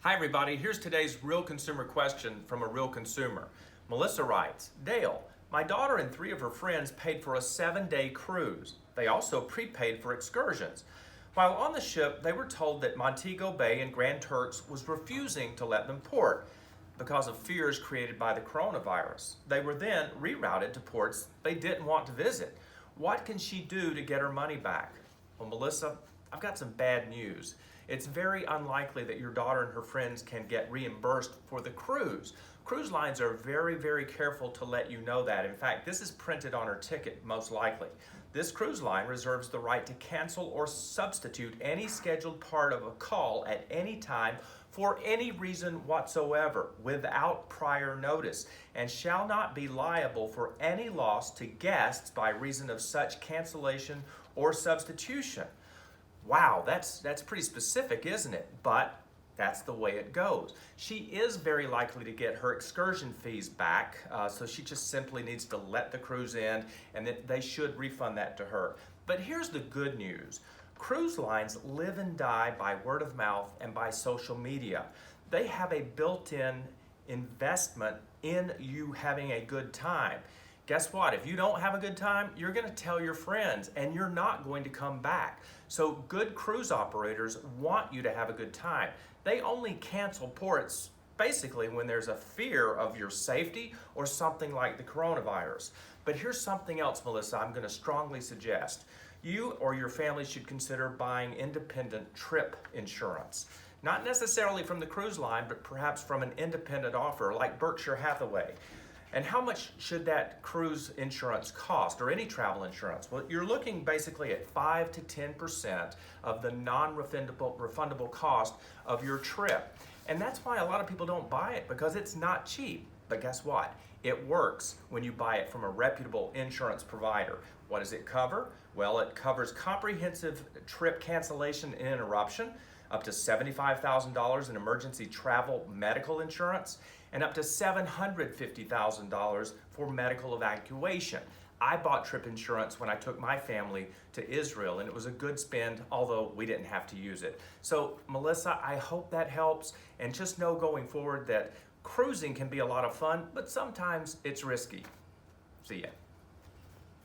Hi everybody, here's today's real consumer question from a real consumer. Melissa writes, Dale, my daughter and 3 of her friends paid for a 7-day cruise. They also prepaid for excursions. While on the ship, they were told that Montego Bay and Grand Turks was refusing to let them port because of fears created by the coronavirus. They were then rerouted to ports they didn't want to visit. What can she do to get her money back? Well, Melissa, I've got some bad news. It's very unlikely that your daughter and her friends can get reimbursed for the cruise. Cruise lines are very, very careful to let you know that. In fact, this is printed on her ticket, most likely. This cruise line reserves the right to cancel or substitute any scheduled part of a call at any time for any reason whatsoever without prior notice, and shall not be liable for any loss to guests by reason of such cancellation or substitution. Wow, that's pretty specific, isn't it? But that's the way it goes. She is very likely to get her excursion fees back, so she just simply needs to let the cruise end, and then they should refund that to her. But here's the good news. Cruise lines live and die by word of mouth and by social media. They have a built-in investment in you having a good time. Guess what? If you don't have a good time, you're going to tell your friends and you're not going to come back. So good cruise operators want you to have a good time. They only cancel ports basically when there's a fear of your safety or something like the coronavirus. But here's something else, Melissa, I'm going to strongly suggest. You or your family should consider buying independent trip insurance. Not necessarily from the cruise line, but perhaps from an independent offer like Berkshire Hathaway. And how much should that cruise insurance cost, or any travel insurance? Well, you're looking basically at 5 to 10% of the non-refundable cost of your trip. And that's why a lot of people don't buy it, because it's not cheap. But guess what? It works when you buy it from a reputable insurance provider. What does it cover? Well, it covers comprehensive trip cancellation and interruption, up to $75,000 in emergency travel medical insurance, and up to $750,000 for medical evacuation. I bought trip insurance when I took my family to Israel, and it was a good spend, although we didn't have to use it. So, Melissa, I hope that helps, and just know going forward that cruising can be a lot of fun, but sometimes it's risky. See ya.